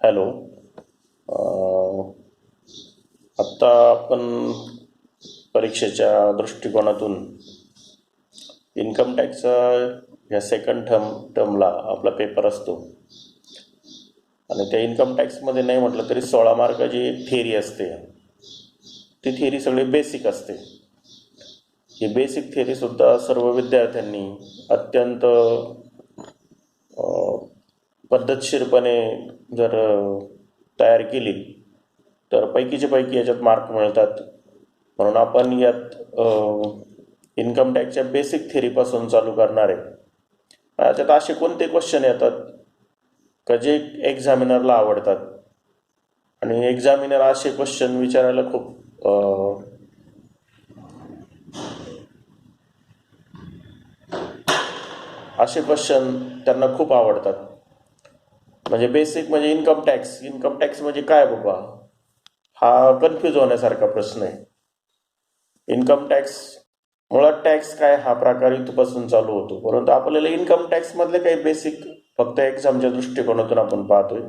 Hello. आत्ता आपण परीक्षेच्या दृष्टिकोनातून इन्कम टॅक्सचा ह्या सेकंड टर्मला आपला पेपर असतो आणि त्या इन्कम टॅक्समध्ये नाही म्हटलं तरी 16 मार्काची थेअरी असते. ती थेअरी सगळी बेसिक असते. ही बेसिक थेअरीसुद्धा सर्व विद्यार्थ्यांनी अत्यंत पद्धतशीरपणे जर तयार केली तर पैकीच्या पैकी याच्यात मार्क मिळतात. म्हणून आपण यात इन्कम टॅक्सच्या बेसिक थेअरीपासून चालू करणार आहे. याच्यात असे कोणते क्वेश्चन येतात का जे एक्झामिनरला आवडतात आणि एक्झामिनर असे क्वेश्चन विचारायला खूप असे क्वेश्चन त्यांना खूप आवडतात. म्हणजे बेसिक म्हणजे इन्कम टॅक्स म्हणजे काय बाबा, हा कन्फ्यूज होण्यासारखा प्रश्न आहे. इन्कम टॅक्स मुळात टॅक्स काय हा प्रकार इथपासून चालू होतो, परंतु आपल्याला इन्कम टॅक्स मधले काही बेसिक फक्त एक्झामच्या दृष्टिकोनातून आपण पाहतोय.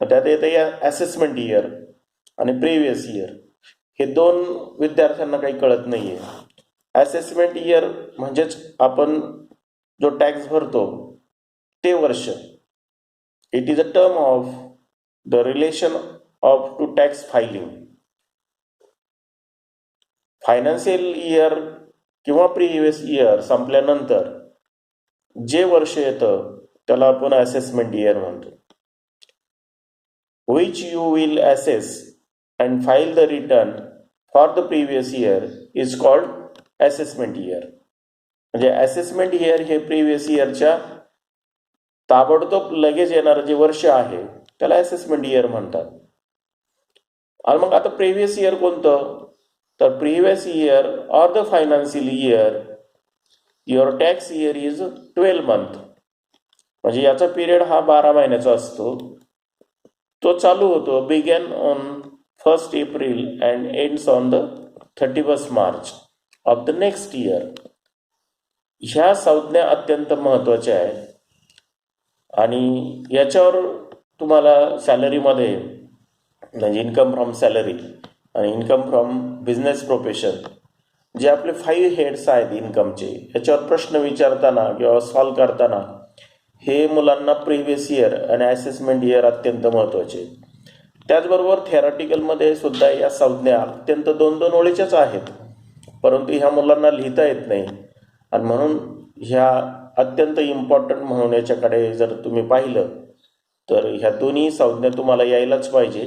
त्यात येते असेसमेंट इयर आणि प्रिव्हियस इयर. हे दोन विद्यार्थ्यांना काही कळत नाहीये. असेसमेंट इयर म्हणजेच आपण जो टॅक्स भरतो ते वर्ष. It is a term of the relation of to tax filing. Financial year किंवा प्रिव्हियस इयर संपल्यानंतर जे वर्ष येतं त्याला आपण असेसमेंट इयर म्हणतो. Which you will assess and file the return for the previous year is called assessment year. म्हणजे assessment year हे प्रिव्हियस इयरच्या ताबडतोब लगेच येणारं जे वर्ष आहे त्याला असेसमेंट इयर म्हणतात. आणि मग आता प्रिव्हियस इयर कोणतं, तर previous year or the financial year your tax year is 12 month. म्हणजे याचा पिरियड हा 12 महिन्याचा असतो. तो चालू होतो begin on 1 April and ends on the 31 March of the next year. ह्या संज्ञा अत्यंत महत्त्वाच्या आहेत आणि याच्यावर तुम्हाला सॅलरीमध्ये म्हणजे इन्कम फ्रॉम सॅलरी आणि इन्कम फ्रॉम बिझनेस प्रोफेशन जे आपले 5 हेड्स आहेत इन्कमचे, याच्यावर प्रश्न विचारताना किंवा सॉल्व करताना हे मुलांना प्रिव्हियस इयर आणि असेसमेंट इयर अत्यंत महत्त्वाचे. त्याचबरोबर थेरॉटिकलमध्ये सुद्धा या संज्ञा अत्यंत 2-2 ओळीच्याच आहेत, परंतु ह्या मुलांना लिहिता येत नाही आणि म्हणून ह्या अत्यंत इम्पॉर्टंट म्हणून याच्याकडे जर तुम्ही पाहिलं तर ह्या दोन्ही संज्ञा तुम्हाला यायलाच पाहिजे,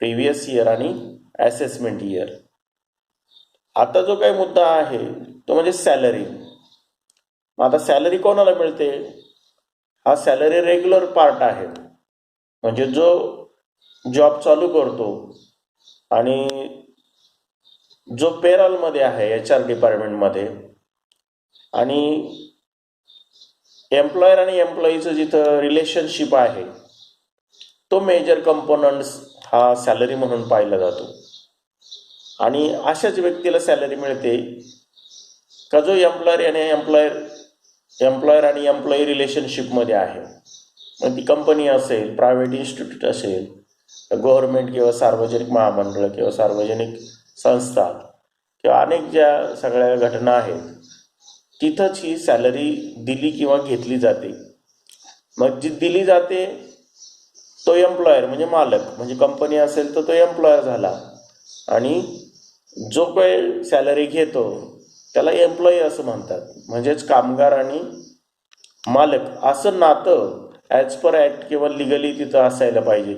प्रिव्हियस इयर आणि असेसमेंट इयर. आता जो काही मुद्दा आहे तो म्हणजे सॅलरी. आता सॅलरी कोणाला मिळते, हा सॅलरी रेग्युलर पार्ट आहे. म्हणजे जो जॉब चालू करतो आणि जो पेरोलमध्ये आहे HR डिपार्टमेंटमध्ये आणि एम्प्लॉयर आणि एम्प्लॉईचं जिथं रिलेशनशिप आहे तो मेजर कंपोनंट्स हा सॅलरी म्हणून पाहिला जातो. आणि अशाच व्यक्तीला सॅलरी मिळते का जो एम्प्लॉयर आणि एम्प्लॉई रिलेशनशिपमध्ये आहे. मग ती कंपनी असेल, प्रायव्हेट इन्स्टिट्यूट असेल, गव्हर्नमेंट किंवा सार्वजनिक महामंडळ किंवा सार्वजनिक संस्था किंवा अनेक ज्या सगळ्या घटना आहेत तिथंच ही सॅलरी दिली किंवा घेतली जाते. मग जी दिली जाते तो एम्प्लॉयर म्हणजे मालक, म्हणजे कंपनी असेल तर तो एम्प्लॉयर झाला आणि जो काही सॅलरी घेतो त्याला एम्प्लॉई असं म्हणतात. म्हणजेच कामगार आणि मालक असं नातं ॲज पर ॲक्ट किंवा लिगली तिथं असायला पाहिजे.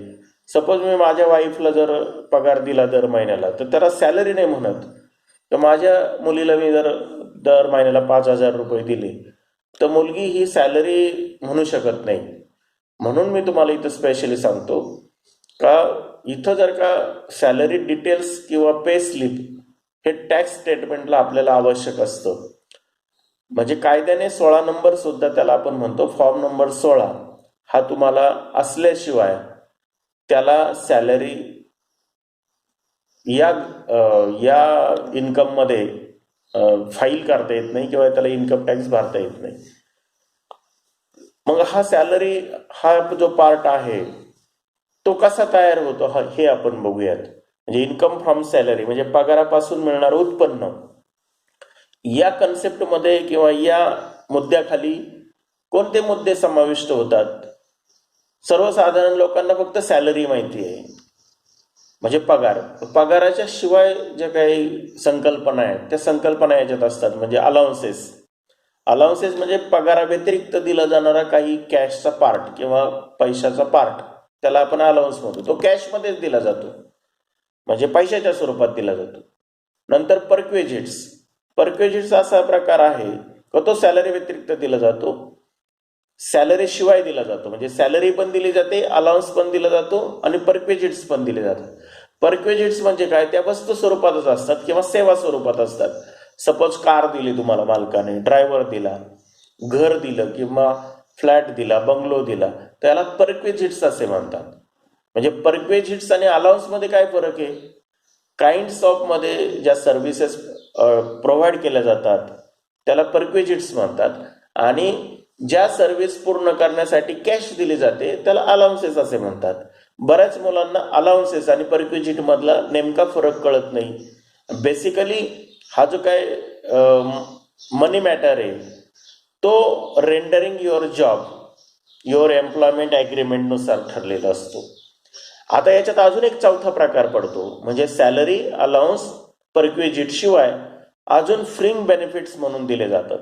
सपोज मी माझ्या वाईफला जर पगार दिला दर महिन्याला तर त्याला सॅलरी नाही म्हणत. तर माझ्या मुलीला मी जर दर महिन्याला 5,000 रुपये दिले तर मुलगी ही सॅलरी म्हणू शकत नाही. म्हणून मी तुम्हाला इथं स्पेशली सांगतो का इथं जर का सॅलरी डिटेल्स किंवा पे स्लिप हे टॅक्स स्टेटमेंटला आपल्याला आवश्यक असतं. म्हणजे कायद्याने 16 नंबर सुद्धा त्याला आपण म्हणतो फॉर्म नंबर 16 हा तुम्हाला असल्याशिवाय त्याला सॅलरी या इन्कममध्ये फाईल करता येत नाही किंवा त्याला इन्कम टॅक्स भरता येत नाही. मग हा सॅलरी हा जो पार्ट आहे तो कसा तयार होतो हे आपण बघूयात. म्हणजे इन्कम फ्रॉम सॅलरी म्हणजे पगारापासून मिळणारं उत्पन्न. या कन्सेप्टमध्ये किंवा या मुद्द्याखाली कोणते मुद्दे समाविष्ट होतात? सर्वसाधारण लोकांना फक्त सॅलरी माहिती आहे, म्हणजे पगार. पगाराच्या शिवाय ज्या काही संकल्पना आहेत त्या संकल्पना याच्यात असतात. म्हणजे अलाउन्सेस. अलाउन्सेस म्हणजे पगाराव्यतिरिक्त दिला जाणारा काही कॅशचा पार्ट किंवा पैशाचा पार्ट, त्याला आपण अलाउन्स म्हणतो. तो कॅशमध्येच दिला जातो, म्हणजे पैशाच्या स्वरूपात दिला जातो. नंतर परक्वेजिट्स. परक्वेजिट्स असा प्रकार आहे का तो सॅलरी व्यतिरिक्त दिला जातो, सॅलरी शिवाय दिला जातो. म्हणजे सॅलरी पण दिली जाते, अलाउन्स पण दिला जातो आणि परक्वेजिट्स पण दिले जातात. परक्वेजिट्स म्हणजे काय? त्या वस्तू स्वरूपातच असतात किंवा सेवा स्वरूपात असतात. सपोज कार दिली तुम्हाला मालकाने, ड्रायव्हर दिला, घर दिलं किंवा फ्लॅट दिला, बंगलो दिला, त्याला परक्वेजिट्स असे म्हणतात. म्हणजे परक्वेजिट्स आणि अलाउन्स मध्ये काय फरक आहे? काइंड्स ऑफ मध्ये ज्या सर्व्हिसेस प्रोव्हाइड केल्या जातात त्याला परक्वेजिट्स म्हणतात, आणि ज्या सर्व्हिस पूर्ण करण्यासाठी कॅश दिली जाते त्याला अलाउन्सेस असे म्हणतात. बऱ्याच मुलांना अलाउन्सेस आणि परक्विजिट मधला नेमका फरक कळत नाही. बेसिकली हा जो काय मनी मॅटर आहे तो rendering your job, your employment agreement नुसार ठरलेला असतो. आता याच्यात अजून एक चौथा प्रकार पडतो, म्हणजे सॅलरी, अलाउन्स, परक्विजिट शिवाय अजून फ्रिंग बेनिफिट्स म्हणून दिले जातात.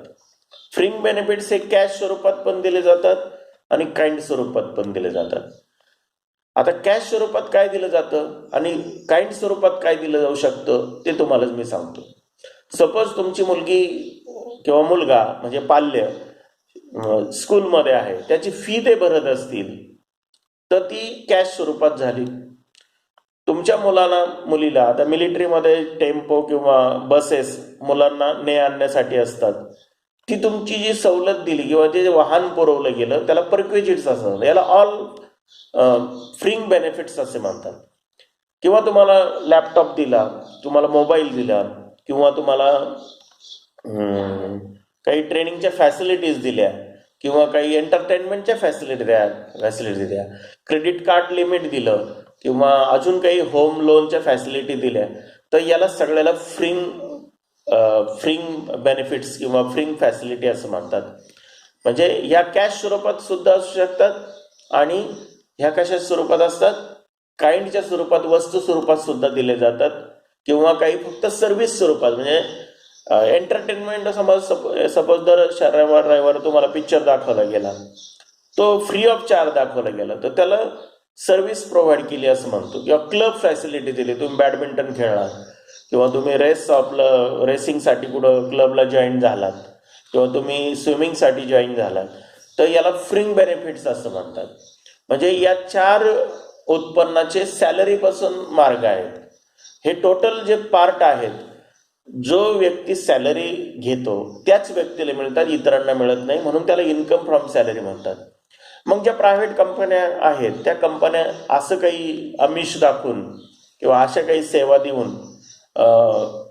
फ्रिंग बेनिफिट्स हे कॅश स्वरूपात पण दिले जातात आणि काइंड स्वरूपात पण दिले जातात. आता कॅश स्वरूपात काय दिलं जातं आणि काइंड स्वरूपात काय दिलं जाऊ शकतं ते तुम्हालाच मी सांगतो. सपोज तुमची मुलगी किंवा मुलगा म्हणजे पाल्य स्कूलमध्ये आहे, त्याची फी ते भरत असतील तर ती कॅश स्वरूपात झाली. तुमच्या मुलीला आता मिलिटरीमध्ये टेम्पो किंवा बसेस मुलांना ने आणण्यासाठी असतात, ती तुमची जी सवलत दिली किंवा जे वाहन पुरवलं गेलं त्याला परक्विजिट्स असं, याला ऑल फ्रिंग बेनिफिट्स असे म्हणतात. किंवा तुम्हाला लॅपटॉप दिला, तुम्हाला मोबाईल दिला, किंवा तुम्हाला काही ट्रेनिंगच्या फॅसिलिटीज दिल्या किंवा काही एंटरटेनमेंटच्या फॅसिलिटी द्या, क्रेडिट कार्ड लिमिट दिलं किंवा अजून काही होम लोनच्या फॅसिलिटी दिल्या, तर याला सगळ्याला फ्रिंग बेनिफिट्स किंवा फ्रिंग फॅसिलिटी असं म्हणतात. म्हणजे ह्या कॅश स्वरूपात सुद्धा असू शकतात आणि ह्या कशा स्वरूपात असतात? काइंडच्या स्वरूपात, वस्तू स्वरूपात सुद्धा दिले जातात, किंवा काही फक्त सर्व्हिस स्वरूपात. म्हणजे एंटरटेनमेंट, सपोज दर रविवार तुम्हाला पिक्चर दाखवला गेला, तो फ्री ऑफ चार्ज दाखवला गेला तर त्याला सर्व्हिस प्रोव्हाइड केली असं म्हणतो. किंवा क्लब फॅसिलिटी दिली, तुम्ही बॅडमिंटन खेळणार किंवा तुम्ही रेसिंगसाठी कुठं क्लबला जॉईन झालात किंवा तुम्ही स्विमिंगसाठी जॉईन झालात, तर याला फ्रिंग बेनिफिट्स असं म्हणतात. म्हणजे या 4 उत्पन्नाचे सॅलरीपासून मार्ग आहेत. हे टोटल जे पार्ट आहेत, जो व्यक्ती सॅलरी घेतो त्याच व्यक्तीला मिळतात, इतरांना मिळत नाही, म्हणून त्याला इन्कम फ्रॉम सॅलरी म्हणतात. मग ज्या प्रायव्हेट कंपन्या आहेत त्या कंपन्या असं काही आमिष दाखवून किंवा अशा काही सेवा देऊन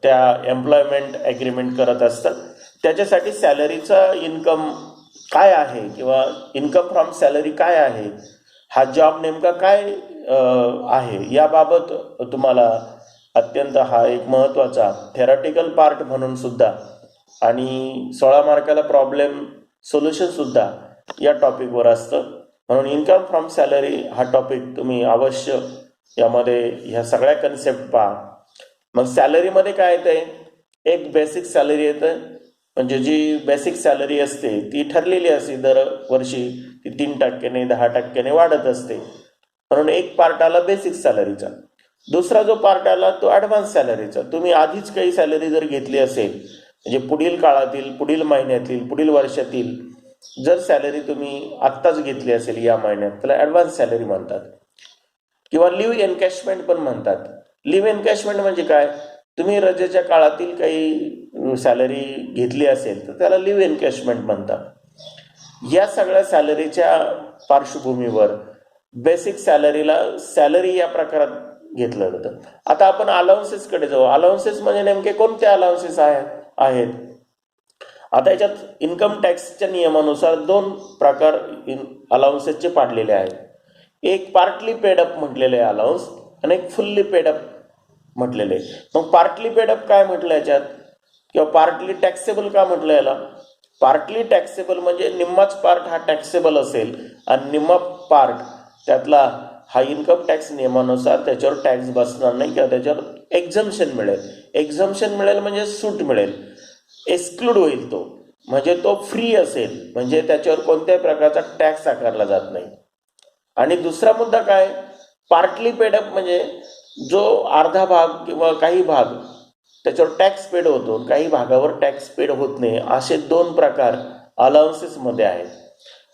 त्या एम्प्लॉयमेंट ॲग्रीमेंट करत असतात. त्याच्यासाठी सॅलरीचा इन्कम काय आहे किंवा इन्कम फ्रॉम सॅलरी काय आहे, हा जॉब नेमका काय आहे, याबाबत तुम्हाला अत्यंत हा एक महत्त्वाचा थेरॉटिकल पार्ट म्हणून सुद्धा आणि 16 मार्काला प्रॉब्लेम सोल्युशन सुद्धा या टॉपिकवर असतं. म्हणून इन्कम फ्रॉम सॅलरी हा टॉपिक तुम्ही अवश्य यामध्ये ह्या सगळ्या कन्सेप्ट पहा. मग सॅलरीमध्ये काय येतं? एक बेसिक सॅलरी येतं, म्हणजे जी बेसिक सॅलरी असते ती ठरलेली असते, दरवर्षी ती 3%ने 10%ने वाढत असते. म्हणून एक पार्ट आला बेसिक सॅलरीचा. दुसरा जो पार्ट आला तो ॲडव्हान्स सॅलरीचा. तुम्ही आधीच काही सॅलरी जर घेतली असेल, म्हणजे पुढील काळातील, पुढील महिन्यातील, पुढील वर्षातील जर सॅलरी तुम्ही आत्ताच घेतली असेल या महिन्यात, त्याला ॲडव्हान्स सॅलरी म्हणतात. किंवा लिव्ह एनकॅशमेंट पण म्हणतात. लिव्ह एनकॅशमेंट म्हणजे काय? तुम्ही रजेच्या काळातील काही सॅलरी घेतली असेल तर त्याला लिव्ह एनकॅशमेंट म्हणतात. या सगळ्या सॅलरीच्या पार्श्वभूमीवर बेसिक सॅलरीला सॅलरी या प्रकारात घेतलं जातं. आता आपण अलाउन्सेसकडे जाऊ. अलाउन्सेस म्हणजे नेमके कोणते अलाउन्सेस आहेत? आता याच्यात इन्कम टॅक्सच्या नियमानुसार 2 प्रकार अलाउन्सेसचे पाडलेले आहेत. एक पार्टली पेडअप म्हटलेलं आहे अलाउन्स आणि एक फुल्ली पेडअप म्हटलेलं आहे. मग पार्टली पेडअप काय म्हटलं याच्यात, किंवा पार्टली टॅक्सेबल का म्हटलं याला? पार्टली टॅक्सेबल म्हणजे निम्माच पार्ट हा टॅक्सेबल असेल आणि निम्मा पार्ट त्यातला हा इन्कम टॅक्स नियमानुसार त्याच्यावर टॅक्स बसणार नाही किंवा त्याच्यावर एक्झम्पशन मिळेल. एक्झम्पशन मिळेल म्हणजे सूट मिळेल, एक्सक्लूड होईल तो, म्हणजे तो फ्री असेल, म्हणजे त्याच्यावर कोणत्याही प्रकारचा टॅक्स आकारला जात नाही. आणि दुसरा मुद्दा काय, पार्टली पेडअप म्हणजे जो अर्धा भाग किंवा काही भाग त्याच्यावर टॅक्स पेड होतो, काही भागावर टॅक्स पेड होत नाही, असे दोन प्रकार अलाउन्सेसमध्ये आहेत.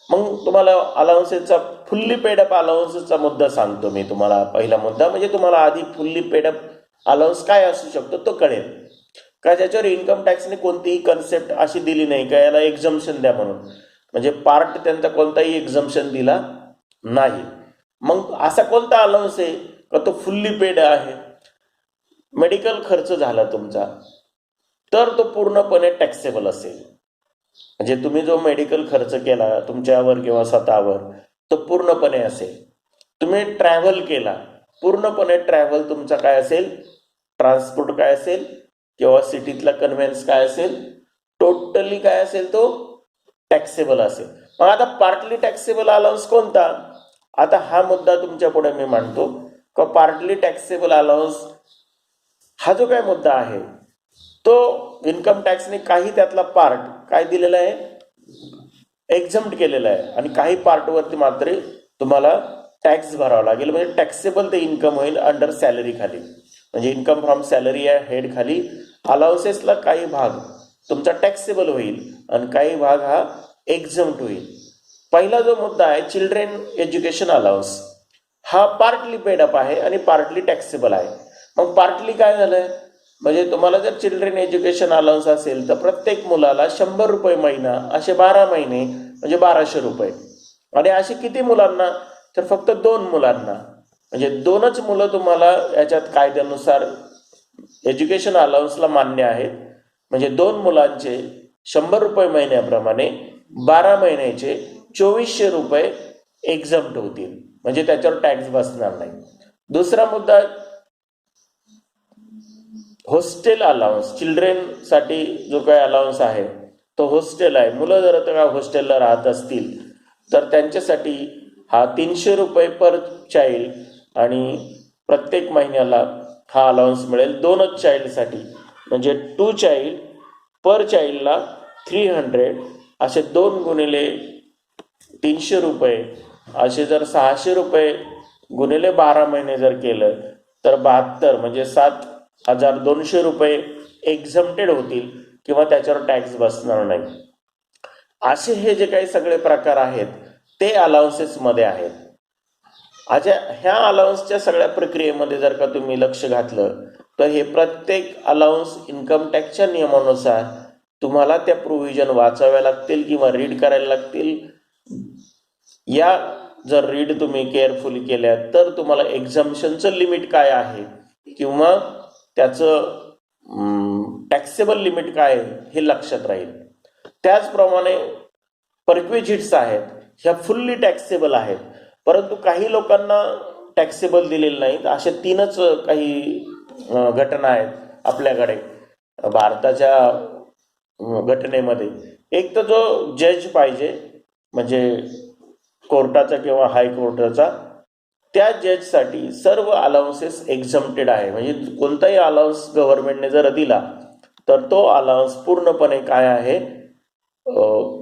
मग तुम्हाला अलाउन्सेसचा फुल्ली पेडअप अलाउन्सेसचा मुद्दा सांगतो मी तुम्हाला. पहिला मुद्दा म्हणजे तुम्हाला आधी फुल्ली पेडअप अलाउन्स काय असू शकतो तो कळेल का. ज्याच्यावर इन्कम टॅक्सने कोणतीही कन्सेप्ट अशी दिली नाही का याला एक्झम्पशन द्या म्हणून, म्हणजे पार्ट त्यांचा कोणताही एक्झम्पशन दिला नाही. मग असा कोणता अलाउन्स आहे का तो फुल्ली पेड आहे? मेडिकल खर्च झाला तुमचा तर तो पूर्णपणे टॅक्सेबल असेल, म्हणजे तुम्ही जो मेडिकल खर्च केला तुमच्यावर किंवा स्वतःवर तो पूर्णपणे असेल. तुम्ही ट्रॅव्हल केला, पूर्णपणे ट्रॅव्हल तुमचा काय असेल, ट्रान्सपोर्ट काय असेल किंवा सिटीतला कन्व्हेन्स काय असेल, टोटली काय असेल तो टॅक्सेबल असेल. मग आता पार्टली टॅक्सेबल अलाउन्स कोणता? आता हा मुद्दा तुमच्या पुढे मी मांडतो का पार्टली टॅक्सेबल अलाउन्स हा जो काय मुद्दा आहे तो इन्कम टॅक्सने काही त्यातला पार्ट काय दिलेला आहे, एक्झम्प्ट केलेला आहे, आणि काही पार्टवरती मात्र तुम्हाला टॅक्स भरावा लागेल, म्हणजे टॅक्सेबल ते इन्कम होईल अंडर सॅलरी खाली, म्हणजे इन्कम फ्रॉम सॅलरी या हेड खाली अलाउन्सेसला काही भाग तुमचा टॅक्सेबल होईल आणि काही भाग हा एक्झम्प्ट होईल. पहिला जो मुद्दा आहे चिल्ड्रेन एज्युकेशन अलाउन्स, हा पार्टली पेडअप आहे आणि पार्टली टॅक्सेबल आहे. मग पार्टली काय झालंय, म्हणजे तुम्हाला जर चिल्ड्रेन एज्युकेशन अलाउन्स असेल तर प्रत्येक मुलाला 100 रुपये महिना, असे 12 महिने म्हणजे 1200 रुपये. आणि असे किती मुलांना, तर फक्त 2 मुलांना, म्हणजे 2च मुलं तुम्हाला याच्यात कायद्यानुसार एज्युकेशन अलाउन्सला मान्य आहेत. म्हणजे 2 मुलांचे 100 रुपये महिन्याप्रमाणे 12 महिन्याचे 2400 रुपये एक्झम्प्ट होतील, म्हणजे त्याच्यावर टॅक्स बसणार नाही. दुसरा मुद्दा हॉस्टेल अलाउन्स, चिल्ड्रेनसाठी जो काही अलाउन्स आहे तो हॉस्टेल आहे. मुलं जर आता हॉस्टेलला राहत असतील तर त्यांच्यासाठी हा 300 रुपये पर चाइल्ड आणि प्रत्येक महिन्याला हा अलाउन्स मिळेल 2च चाइल्डसाठी, म्हणजे 2 चाइल्ड पर चाइल्डला 300, असे 2 गुणिले 300 रुपये, असे जर 600 रुपये गुणिले 12 महिने जर केलं तर 72 म्हणजे 7,200 रुपये एक्झम्प्टेड होतील किंवा त्याच्यावर टॅक्स बसणार नाही. असे हे जे काही सगळे प्रकार आहेत ते अलाउन्सेसमध्ये आहेत. अच्छा, ह्या अलाउन्सच्या सगळ्या प्रक्रियेमध्ये जर का तुम्ही लक्ष घातलं तर हे प्रत्येक अलाउन्स इन्कम टॅक्सच्या नियमानुसार तुम्हाला त्या प्रोव्हिजन वाचाव्या लागतील किंवा रीड करायला लागतील. या जर रीड तुम्ही केअरफुली केल्या तर तुम्हाला एक्झम्पशनचं लिमिट काय आहे किंवा त्याचं टॅक्सेबल लिमिट काय आहे हे लक्षात राहील. त्याचप्रमाणे परक्विजिट्स आहेत, ह्या फुल्ली टॅक्सेबल आहेत, परंतु काही लोकांना टॅक्सेबल दिलेले नाहीत. अशा 3च काही घटना आहेत आपल्याकडे भारताच्या घटनेमध्ये. एक तर जो जज पाहिजे, म्हणजे कोर्टाचा किंवा हायकोर्टाचा, त्या जजसाठी सर्व अलाउन्सेस एक्झम्प्टेड आहे, म्हणजे कोणताही अलाउन्स गव्हर्नमेंटने जर दिला तर तो अलाउन्स पूर्णपणे काय आहे,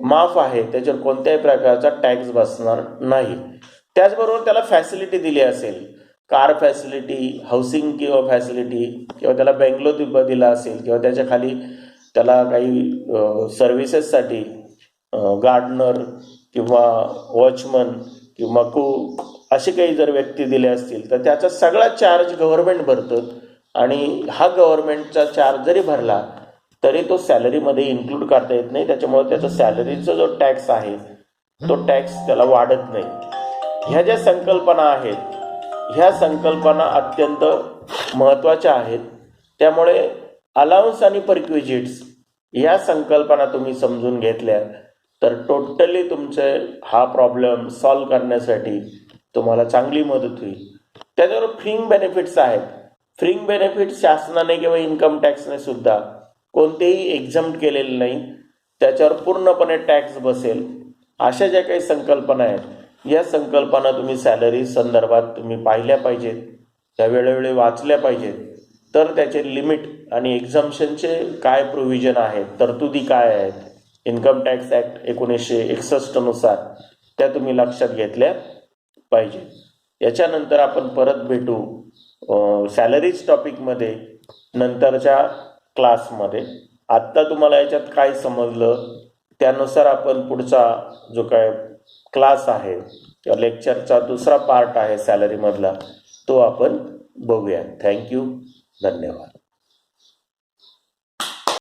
माफ आहे, त्याच्यावर कोणत्याही प्रकारचा टॅक्स बसणार नाही. त्याचबरोबर त्याला फॅसिलिटी दिली असेल, कार फॅसिलिटी, हाऊसिंग किंवा फॅसिलिटी, किंवा त्याला बँगलो दिला असेल, किंवा त्याच्या खाली त्याला काही सर्व्हिसेससाठी गार्डनर किंवा वॉचमन किंवा कुक असे काही जर व्यक्ती दिले असतील तर त्याचा सगळा चार्ज गव्हर्नमेंट भरतं. आणि हा गव्हर्नमेंटचा चार्ज जरी भरला तरी तो सॅलरीमध्ये इन्क्लूड करता येत नाही, त्याच्यामुळे त्याचा सॅलरीचा जो टॅक्स आहे तो टॅक्स त्याला वाढत नाही. ह्या ज्या संकल्पना आहेत ह्या संकल्पना अत्यंत महत्त्वाच्या आहेत. त्यामुळे अलाउन्स आणि परक्विजिट्स या संकल्पना तुम्ही समजून घेतल्या तर टोटली तुमचे हा प्रॉब्लेम सॉल्व्ह करण्यासाठी तुम्हाला चांगली मदत होईल. त्याच्यावर फ्रिंग बेनिफिट्स आहेत. फ्रिंग बेनिफिट्स शासनाने किंवा इन्कम टॅक्सने सुद्धा कोणतेही एक्झम्प्ट केलेले नाही, त्याच्यावर पूर्णपणे टॅक्स बसेल. अशा ज्या काही संकल्पना आहेत या संकल्पना तुम्ही सॅलरी संदर्भात तुम्ही पाहिल्या पाहिजेत, त्या वेळोवेळी वाचल्या पाहिजेत. तर त्याचे लिमिट आणि एक्झम्पशनचे काय प्रोव्हिजन आहेत, तरतुदी काय आहेत इन्कम टॅक्स ॲक्ट 1961 नुसार, त्या तुम्ही लक्षात घेतल्या पाहिजे. याच्यानंतर आपण परत भेटू सॅलरीज टॉपिकमध्ये नंतरच्या क्लासमध्ये. आत्ता तुम्हाला याच्यात काय समजलं त्यानुसार आपण पुढचा जो काय क्लास आहे किंवा लेक्चरचा दुसरा पार्ट आहे सॅलरीमधला तो आपण बघूया. थँक्यू. धन्यवाद.